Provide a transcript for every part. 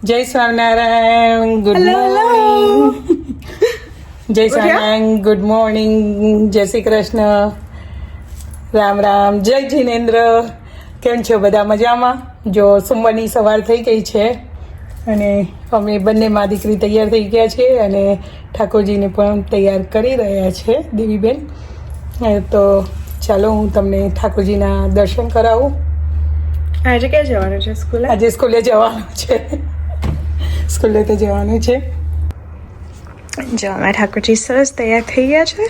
જય Swaminarayan. Good morning. જય Swaminarayan. Good morning. જય શ્રી કૃષ્ણ. રામ રામ. જય જીનેન્દ્ર. કેમ છો બધા? મજામાં? જો સોમવારની સવાર થઈ ગઈ છે અને અમે બંને મા દીકરી તૈયાર થઈ ગયા છે અને ઠાકોરજીને પણ તૈયાર કરી રહ્યા છે દેવીબેન. તો ચાલો હું તમને ઠાકોરજીના દર્શન કરાવું. આજે ક્યાં જવાનું છે? સ્કૂલે? આજે સ્કૂલે જવાનું છે. સ્કૂલે તો જવાનું છે. જો અમે ઠાકોરજી સરસ તૈયાર થઈ ગયા છે.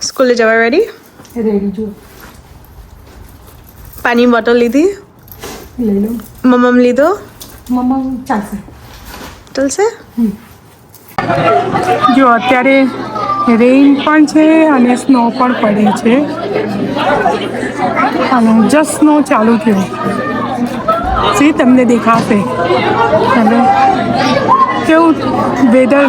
સ્કૂલે જવા રેડી? રેડી. જો પાણી બોટલ લીધી? લઈ લો. મમ્મ લીધો? મમ્મા ચાલશે. ચાલશે? જો અત્યારે રેઇન પણ છે અને સ્નો પણ પડે છે અને જસ્ટ સ્નો ચાલુ થયો છે. તમને દેખાશે અને કેવું વેધર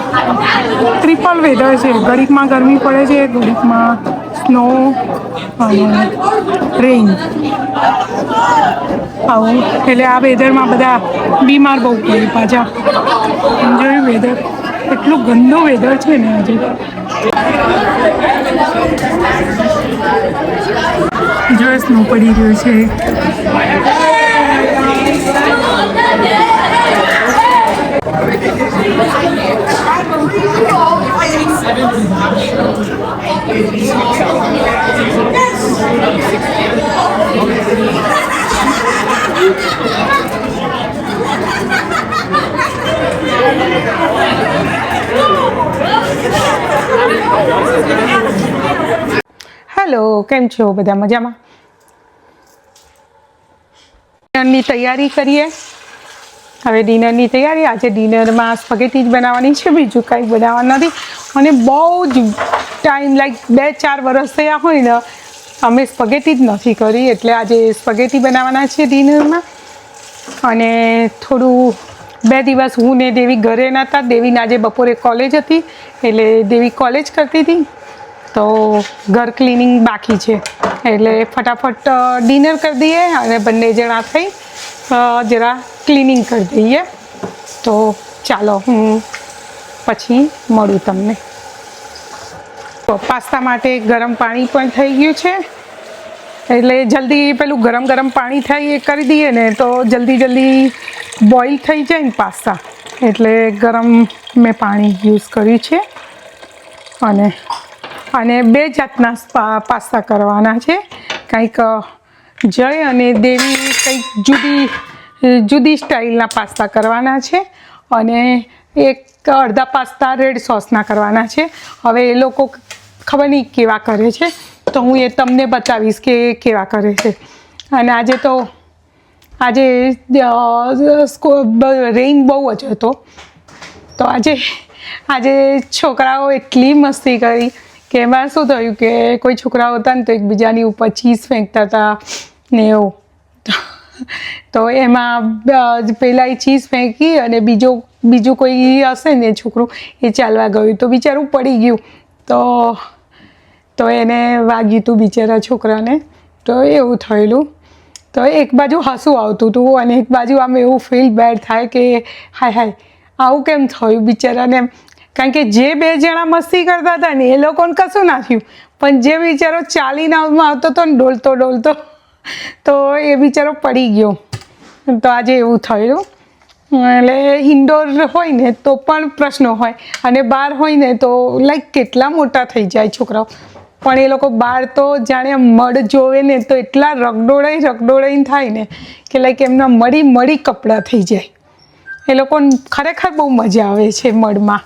ટ્રિપલ વેધર છે. ઘડીકમાં ગરમી પડે છે, ઘડીકમાં સ્નો અને રેઇન આવું. એટલે આ વેધરમાં બધા બીમાર બહુ પડે પાછા. જોયું વેધર એટલું ગંદુ વેધર છે ને આજે. જો સ્નો પડી રહ્યો છે. હેલો, કેમ છો બધા? મજામાં? ડિનરની તૈયારી કરીએ. હવે ડિનરની તૈયારી. આજે ડિનરમાં સ્પગેટી જ બનાવવાની છે, બીજું કંઈ બનાવવાનું નથી. અને બહુ જ ટાઈમ લાઈક 2-4 વર્ષ થયા હોય ને અમે સ્પગેટી જ નથી કરી, એટલે આજે સ્પગેટી બનાવવાના છે ડિનરમાં. અને થોડું 2 દિવસ હું ને દેવી ઘરે નહોતા. દેવીને આજે બપોરે કોલેજ હતી એટલે દેવી કોલેજ કરતી હતી, તો ઘર ક્લિનિંગ બાકી છે એટલે ફટાફટ ડિનર કરી દઈએ અને બંને જણા થઈ જરા ક્લિનિંગ કરી દઈએ. તો ચાલો હું પછી મળું તમને. તો પાસ્તા માટે ગરમ પાણી પણ થઈ ગયું છે એટલે જલ્દી પેલું ગરમ પાણી થાય એ કરી દઈએ ને તો જલ્દી બોઇલ થઈ જાય ને પાસ્તા. એટલે ગરમ મેં પાણી યુઝ કર્યું છે. અને 2 જાતના પાસ્તા કરવાના છે. કંઈક જય અને દેવી કંઈક જુદી સ્ટાઇલના પાસ્તા કરવાના છે અને એક અડધા પાસ્તા રેડ સોસના કરવાના છે. હવે એ લોકો ખબર નહીં કેવા કરે છે, તો હું એ તમને બતાવીશ કે કેવા કરે છે. અને આજે રેઇન બહુ જ હતો, તો આજે છોકરાઓ એટલી મસ્તી કરી કે એમાં શું થયું કે કોઈ છોકરાઓ હતા ને તો એકબીજાની ઉપર ચીઝ ફેંકતા હતા ને એવું. તો એમાં પહેલાં એ ચીઝ ફેંકી અને બીજું કોઈ હશે ને છોકરું એ ચાલવા ગયું તો બિચારું પડી ગયું, તો એને વાગ્યું હતું બિચારા છોકરાને. તો એવું થયેલું. તો એક બાજુ હસવું આવતું હતું અને એક બાજુ આમ એવું ફીલ બેડ થાય કે હાય આવું કેમ થયું બિચારાને એમ. કારણ કે જે 2 જણા મસ્તી કરતા હતા ને એ લોકોને કશું ના થયું, પણ જે બિચારો ચાલીને આવતો હતો ને ડોલતો તો એ બિચારો પડી ગયો. તો આજે એવું થયેલું. એટલે ઇન્ડોર હોય ને તો પણ પ્રશ્નો હોય અને બહાર હોય ને તો લાઈક કેટલા મોટા થઈ જાય છોકરાઓ, પણ એ લોકો બહાર તો જાણે મડ જોવે ને તો એટલા રગડોળાઈને થાય ને કે લાઈક એમના મળી કપડાં થઈ જાય. એ લોકોને ખરેખર બહુ મજા આવે છે મડમાં,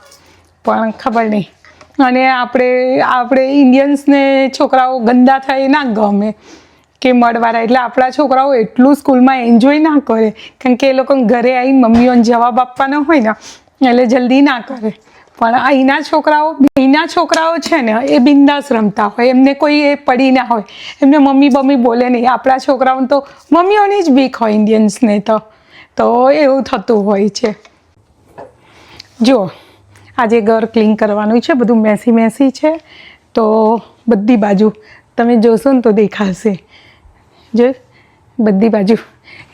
પણ ખબર નહીં. અને આપણે ઇન્ડિયન્સને છોકરાઓ ગંદા થાય ના ગમે કે મડવાળા, એટલે આપણા છોકરાઓ એટલું સ્કૂલમાં એન્જોય ના કરે કારણ કે એ લોકોને ઘરે આવીને મમ્મીઓને જવાબ આપવાના હોય ને એટલે જલ્દી ના કરે. પણ અહીંના છોકરાઓ છે ને એ બિંદાસ રમતા હોય, એમને કોઈ એ પડી ના હોય, એમને મમ્મી બોલે નહીં. આપણા છોકરાઓને તો મમ્મીઓની જ બીક હોય ઇન્ડિયન્સને તો એવું થતું હોય છે. જો આજે ઘર ક્લીન કરવાનું છે, બધું મેસી છે તો બધી બાજુ તમે જોશો ને તો દેખાશે. જો બધી બાજુ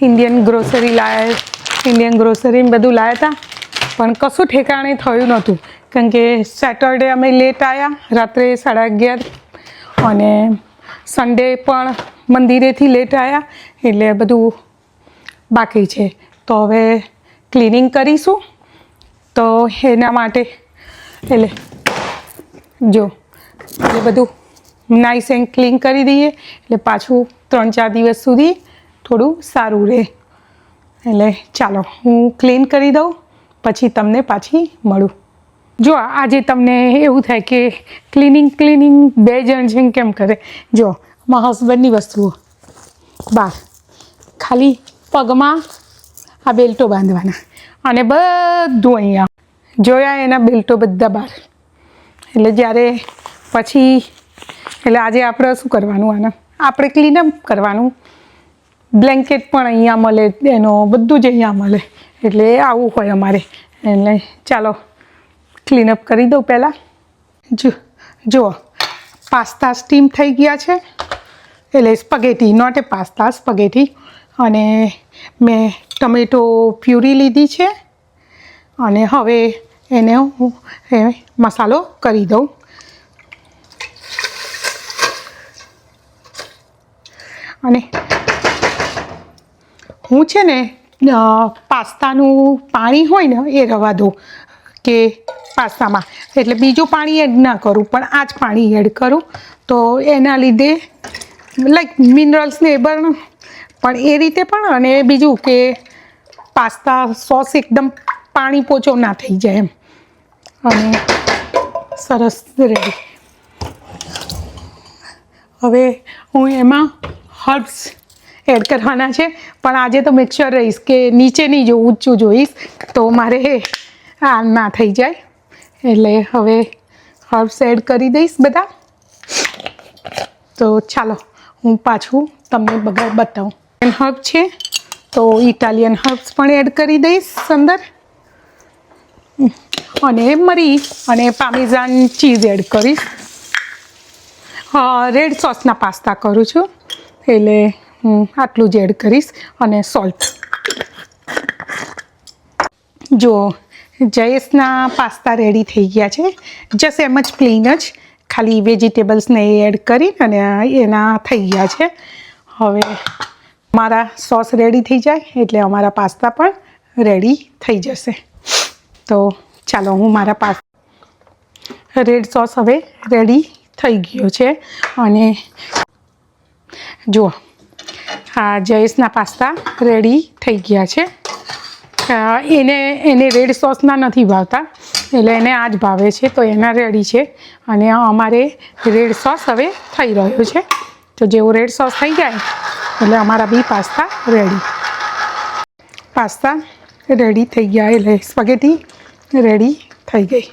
ઇન્ડિયન ગ્રોસરી ઇન્ડિયન ગ્રોસરી બધું લાવ્યા હતા, પણ કશું ઠેકાણે થયું નહોતું. કારણ કે સેટરડે અમે લેટ આવ્યા, રાત્રે 11:30, અને સન્ડે પણ મંદિરેથી લેટ આવ્યા, એટલે બધું બાકી છે. તો હવે ક્લિનિંગ કરીશું, તો એના માટે એટલે જો એટલે બધું નાઇસ એન્ડ ક્લીન કરી દઈએ, એટલે પાછું 3-4 દિવસ સુધી થોડું સારું રહે. એટલે ચાલો હું ક્લીન કરી દઉં, પછી તમને પાછી મળું. જો આજે તમને એવું થાય કે ક્લિનિંગ 2 જણ છે કેમ કરે. જો મારા હસબન્ડની વસ્તુઓ બહાર, ખાલી પગમાં આ બેલ્ટો બાંધવાના, અને બધું અહીંયા જોયા એના બેલ્ટો બધા બહાર. એટલે જ્યારે પછી એટલે આજે આપણે શું કરવાનું, આને આપણે ક્લીનઅપ કરવાનું. બ્લેન્કેટ પણ અહીંયા મળે, એનો બધું જ અહીંયા મળે, એટલે આવું હોય અમારે. એટલે ચાલો ક્લીનઅપ કરી દઉં પહેલાં. જુઓ પાસ્તા સ્ટીમ થઈ ગયા છે, એટલે spaghetti, not a pasta, spaghetti. અને મેં ટમેટો પ્યુરી લીધી છે, અને હવે એને હું મસાલો કરી દઉં. અને હું છે ને પાસ્તાનું પાણી હોય ને એ રવા દઉં કે પાસ્તામાં, એટલે બીજું પાણી એડ ના કરું, પણ આ જ પાણી એડ કરું. તો એના લીધે લાઈક મિનરલ્સ ને એ પણ એ રીતે પણ, અને બીજું કે પાસ્તા સોસ એકદમ પાણી પોચો ના થઈ જાય એમ. અને સરસ રેડી. હવે હું એમાં હર્બ્સ એડ કરવાના છે, પણ આજે તો મિક્સર રહીશ કે નીચે નહીં જો ઊંચું જોઈશ, તો મારે આ ના થઈ જાય. એટલે હવે હર્બ્સ એડ કરી દઈશ બધા. તો ચાલો હું પાછું તમને બતાવું. હર્બ છે તો ઇટાલિયન હર્બ્સ પણ એડ કરી દઈશ અંદર, અને મરી અને પામેઝાન ચીઝ એડ કરીશ. રેડ સોસના પાસ્તા કરું છું, એટલે હું આટલું જ એડ કરીશ, અને સોલ્ટ. જો જયેશના પાસ્તા રેડી થઈ ગયા છે, જસ્ટ એમ જ પ્લેન જ, ખાલી વેજીટેબલ્સને એડ કરી અને એના થઈ ગયા છે. હવે મારા સોસ રેડી થઈ જાય એટલે અમારા પાસ્તા પણ રેડી થઈ જશે. તો ચાલો હું મારા રેડ સોસ હવે રેડી થઈ ગયો છે. અને જુઓ આ જયેશના પાસ્તા રેડી થઈ ગયા છે. એને રેડ સોસના નથી ભાવતા, એટલે એને આ જ ભાવે છે, તો એના રેડી છે. અને અમારે રેડ સોસ હવે થઈ રહ્યો છે. તો જેવો રેડ સોસ થઈ જાય એટલે અમારા બી પાસ્તા રેડી. પાસ્તા રેડી થઈ ગયા, એટલે સ્પગેટી રેડી થઈ ગઈ.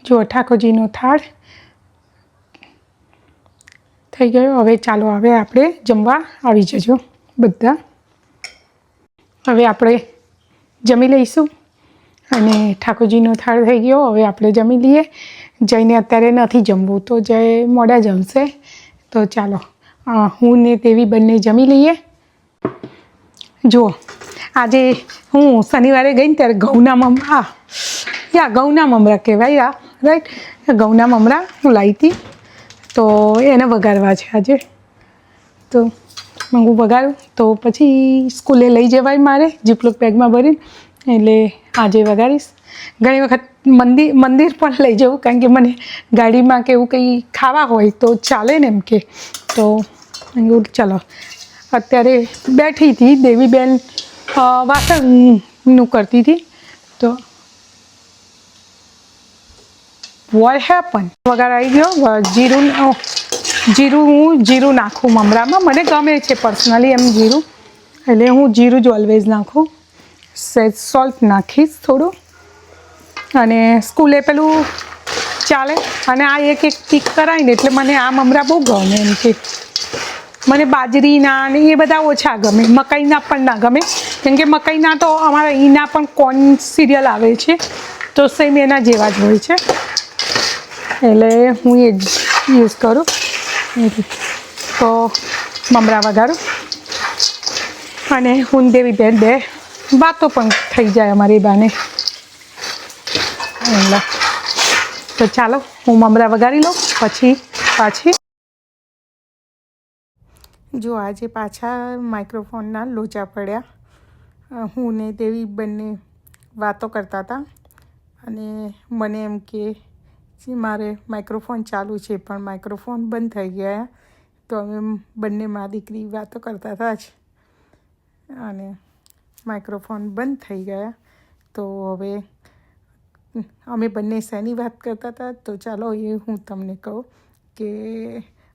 જો ઠાકોરજીનો થાળ થઈ ગયો. હવે ચાલો હવે આપણે જમવા આવી જજો બધા. હવે આપણે જમી લઈશું, અને ઠાકોરજીનો થાળ થઈ ગયો. હવે આપણે જમી લઈએ. જઈને અત્યારે નથી જમવું, તો જય મોડા જમશે. તો ચાલો હું ને તેવી બંને જમી લઈએ. જુઓ આજે હું શનિવારે ગઈ ને ત્યારે ઘઉંના મમરા, ઘઉંના મમરા કહેવાય, રાઈટ, ઘઉંના મમરા હું લાવી હતી, તો એને વઘારવા છે આજે. તો હું વઘારું તો પછી સ્કૂલે લઈ જવાય મારે જીપલોક બેગમાં ભરીને, એટલે આજે વઘારીશ. ઘણી વખત મંદિર પણ લઈ જવું, કારણ કે મને ગાડીમાં કે એવું કંઈ ખાવા હોય તો ચાલે ને એમ કે. તો ચાલો અત્યારે બેઠી હતી, દેવીબેન વાસણનું કરતી હતી. તો વોટ હેપન વઘાર આવી ગયો. જીરું નાખું મમરામાં, મને ગમે છે પર્સનલી એમ જીરું, એટલે હું જીરું જ ઓલવેઝ નાખું. સેજ સોલ્ટ નાખીશ થોડું, અને સ્કૂલે પેલું ચાલે. અને આ એક ટીક કરાય ને એટલે મને આ મમરા બહુ ગમે એમ કે. મને બાજરીના ને એ બધા ઓછા ગમે, મકાઈના પણ ના ગમે, કેમ કે મકાઈના તો અમારા અહીંના પણ કોર્ન સિરિયલ આવે છે, તો સેમ એના જેવા જ હોય છે, એટલે હું એ જ યુઝ કરું. તો મમરા વઘારું અને હું દેવી બેન બે વાતો પણ થઈ જાય અમારી બાને. એટલે તો ચાલો હું મમરા વઘારી લઉં પછી પાછી. જો આજે પાછા માઇક્રોફોનના લોચા પડ્યા. હું ને દેવી બંને વાતો કરતા હતા અને મને એમ કે મારે માઇક્રોફોન ચાલુ છે પણ માઇક્રોફોન બંધ થઈ ગયા. તો અમે બંને મા દીકરી વાતો કરતા હતા જ અને માઇક્રોફોન બંધ થઈ ગયા. તો હવે અમે બંને શેની વાત કરતા હતા તો ચાલો એ હું તમને કહું કે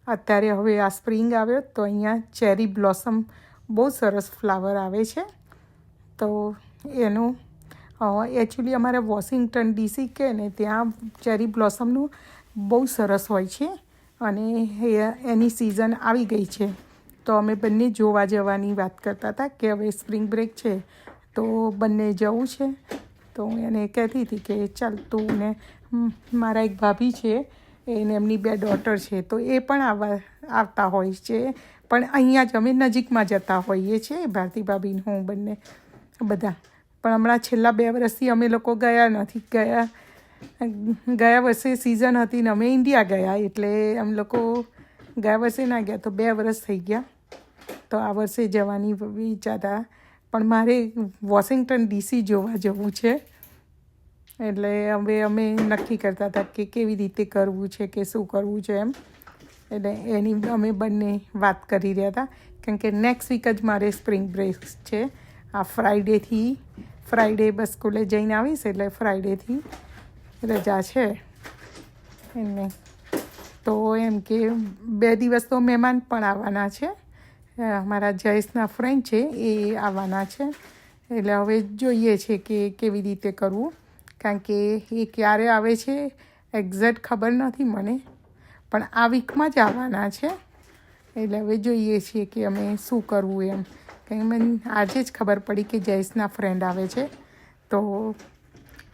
અત્યારે હવે આ સ્પ્રિંગ આવ્યો તો અહીંયા ચેરી બ્લોસમ બહુ સરસ ફ્લાવર આવે છે. તો એનું એકચ્યુઅલી અમારા વોશિંગ્ટન ડીસી કે ને ત્યાં ચેરી બ્લોસમનું બહુ સરસ હોય છે અને એની સિઝન આવી ગઈ છે. તો અમે બંને જોવા જવાની વાત કરતા હતા કે હવે સ્પ્રિંગ બ્રેક છે તો બંને જવું છે. તો હું એને કહેતી હતી કે ચાલ તું ને મારા એક ભાભી છે એને એમની 2 ડોટર છે તો એ પણ આવતા હોય છે, પણ અહીંયા જ અમે નજીકમાં જતા હોઈએ છીએ ભારતી ભાભીને હું બંને બધા. પણ હમણાં છેલ્લા 2 વર્ષથી અમે લોકો ગયા નથી. ગયા વર્ષે સિઝન હતી ને અમે ઇન્ડિયા ગયા એટલે અમે લોકો ગયા વર્ષે ના ગયા તો 2 વર્ષ થઈ ગયા. તો આ વર્ષે જવાની વિચારતા પણ મારે વોશિંગ્ટન ડીસી જોવા જવું છે. એટલે હવે અમે નક્કી કરતા હતા કે કેવી રીતે કરવું છે કે શું કરવું છે એમ. એટલે એની અમે બંને વાત કરી રહ્યા હતા કેમ કે નેક્સ્ટ વીક જ મારે સ્પ્રિંગ બ્રેક છે. આ ફ્રાઈડે બસ સ્કૂલે જઈને આવીશ એટલે ફ્રાઈડેથી રજા છે એને. તો એમ કે 2 દિવસ તો મહેમાન પણ આવવાના છે, મારા જયેશના ફ્રેન્ડ છે એ આવવાના છે. એટલે હવે જોઈએ છે કે કેવી રીતે કરવું, કારણ કે એ ક્યારે આવે છે એક્ઝેક્ટ ખબર નથી મને, પણ આ વીકમાં જ આવવાના છે. એટલે હવે જોઈએ છીએ કે અમે શું કરવું એમ. કંઈ મને આજે જ ખબર પડી કે જયેશના ફ્રેન્ડ આવે છે. તો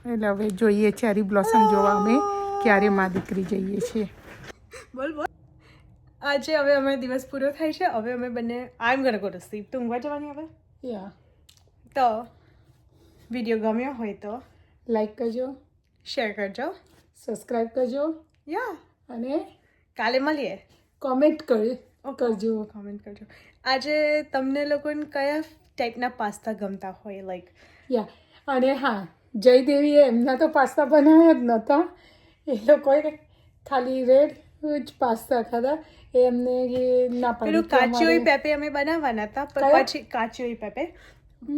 એટલે હવે જોઈએ ચેરી બ્લોસમ જોવા અમે ક્યારે મા દીકરી જઈએ છીએ. બોલ. આજે હવે અમે દિવસ પૂરો થાય છે. હવે અમે બંને આઈ એમ ગોના ગો ટુ સ્લીપ. તું ઊંઘવા જવાની હવે? યા. તો વિડીયો ગમ્યો હોય તો લાઈક કરજો, શેર કરજો, સબસ્ક્રાઈબ કરજો યા અને કાલે મળીએ. કોમેન્ટ કરજો. કોમેન્ટ કરજો. આજે તમને લોકોને કયા ટાઈપના પાસ્તા ગમતા હોય લાઈક યા. અને હા, જયદેવીએ એમના તો પાસ્તા બનાવ્યા જ નહોતા, એ લોકોએ ખાલી રેડ જ પાસ્તા ખાધા. એમને ના પાડી પેલું કાચીઓઈ પેપે અમે બનાવવાના હતા પણ પછી કાચીઓઈ પેપે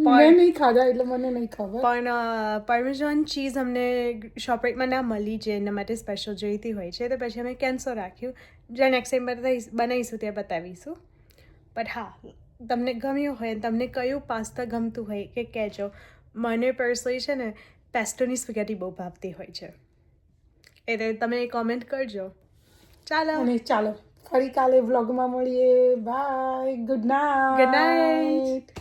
મેં નહીં ખાધા એટલે મને નહીં ખબર. પણ પાર્મેઝાન ચીઝ અમને શોપરેટમાં ના મળી જે એના માટે સ્પેશિયલ જોઈતી હોય છે તો પછી અમે કેન્સલ રાખ્યું. જે નેક્સ્ટ ટાઈમ બનાવીશું ત્યાં બતાવીશું. બટ હા, તમને ગમ્યું હોય તમને કયું પાસ્તા ગમતું હોય કે કહેજો. મને પર્સનલી છે ને પેસ્ટોની સ્પેગેટી બહુ ભાવતી હોય છે એટલે તમે કોમેન્ટ કરજો. ચાલો ફરી કાલે વ્લોગમાં મળીએ. Bye. Good night. Good night.